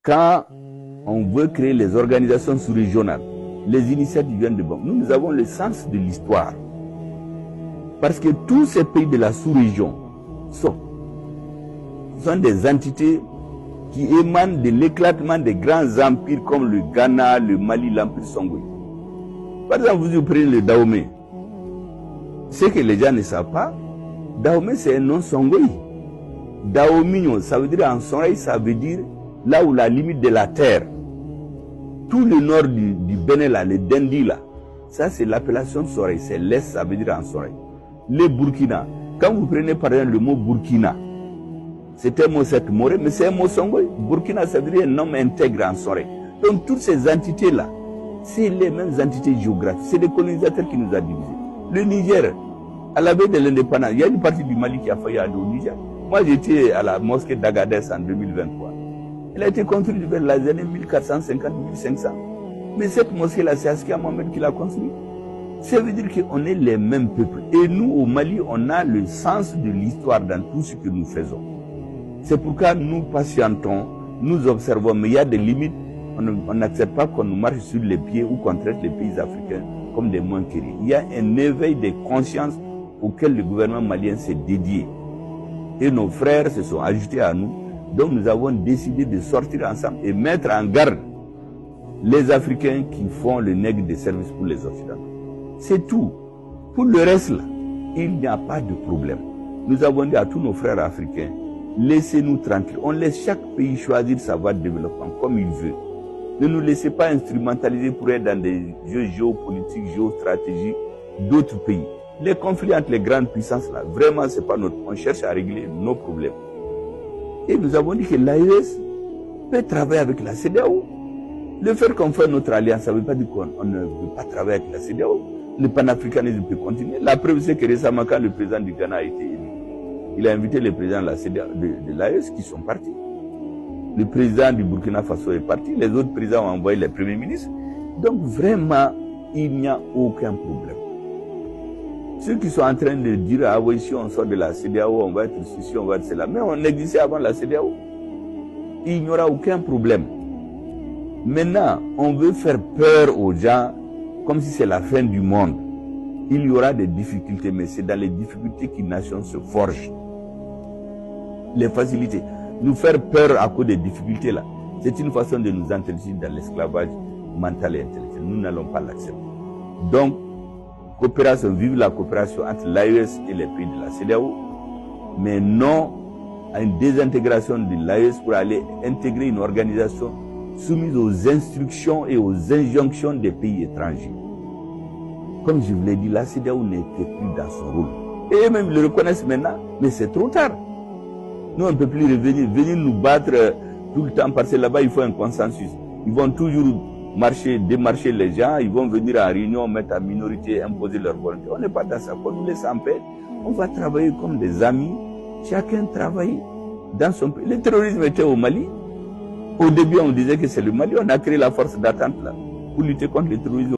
Quand on veut créer les organisations sous-régionales, les initiatives viennent de bon. Nous avons le sens de l'histoire. Parce que tous ces pays de la sous-région sont des entités qui émanent de l'éclatement des grands empires comme le Ghana, le Mali, l'empire Songhai. Par exemple, vous prenez le Dahomey. Ce que les gens ne savent pas, Dahomey c'est un nom Songhai. Dahomey, ça veut dire en Songhai, ça veut dire là où la limite de la terre. Tout le nord du Bénin, là, le Dendi, là, ça c'est l'appellation Songhai, c'est l'Est, ça veut dire en Songhai. Le Burkina, quand vous prenez par exemple le mot Burkina, c'est un mot cette morée, mais c'est un mot Songhai. Burkina, ça veut dire un nom intègre en Songhai. Donc toutes ces entités-là, c'est les mêmes entités géographiques. C'est les colonisateurs qui nous ont divisés. Le Niger, à la veille de l'indépendance, il y a une partie du Mali qui a failli aller au Niger. Moi, j'étais à la mosquée d'Agadez en 2023. Elle a été construite vers les années 1450-1500. Mais cette mosquée-là, c'est Askia Mohamed qui l'a construite. Ça veut dire qu'on est les mêmes peuples. Et nous, au Mali, on a le sens de l'histoire dans tout ce que nous faisons. C'est pourquoi nous patientons, nous observons, mais il y a des limites. On n'accepte pas qu'on nous marche sur les pieds ou qu'on traite les pays africains comme des manqueries. Il y a un éveil de conscience auquel le gouvernement malien s'est dédié. Et nos frères se sont ajoutés à nous. Donc nous avons décidé de sortir ensemble et mettre en garde les Africains qui font le nègre de service pour les Occidentaux. C'est tout. Pour le reste, là, il n'y a pas de problème. Nous avons dit à tous nos frères africains, laissez-nous tranquilles. On laisse chaque pays choisir sa voie de développement comme il veut. Ne nous laissez pas instrumentaliser pour être dans des jeux géopolitiques, géostratégiques d'autres pays. Les conflits entre les grandes puissances, là, vraiment, c'est pas notre. On cherche à régler nos problèmes. Et nous avons dit que l'AES peut travailler avec la CEDEAO. Le fait qu'on fait notre alliance, ça ne veut pas dire qu'on ne veut pas travailler avec la CEDEAO. Le panafricanisme peut continuer. La preuve, c'est que récemment, quand le président du Ghana a été élu, il a invité les présidents de la CEDEAO, de l'AES qui sont partis. Le président du Burkina Faso est parti. Les autres présidents ont envoyé les premiers ministres. Donc vraiment, il n'y a aucun problème. Ceux qui sont en train de dire, ah oui, si on sort de la CEDEAO, on va être ceci, on va être cela. Mais on existait avant la CEDEAO. Il n'y aura aucun problème. Maintenant, on veut faire peur aux gens comme si c'est la fin du monde. Il y aura des difficultés, mais c'est dans les difficultés qu'une nation se forge. Les facilités. Nous faire peur à cause des difficultés là, c'est une façon de nous introduire dans l'esclavage mental et intellectuel. Nous n'allons pas l'accepter. Donc, coopération, vive la coopération entre l'AES et les pays de la CEDEAO, mais non à une désintégration de l'AES pour aller intégrer une organisation soumise aux instructions et aux injonctions des pays étrangers. Comme je vous l'ai dit, la CEDEAO n'était plus dans son rôle. Et même ils le reconnaissent maintenant, mais c'est trop tard. Nous, on ne peut plus venir nous battre tout le temps parce que là-bas, il faut un consensus. Ils vont toujours démarcher les gens, ils vont venir en réunion, mettre en minorité, imposer leur volonté. On n'est pas dans ça. Qu'on nous laisse en paix. On va travailler comme des amis. Chacun travaille dans son pays. Le terrorisme était au Mali. Au début, on disait que c'est le Mali. On a créé la force d'attente là pour lutter contre le terrorisme.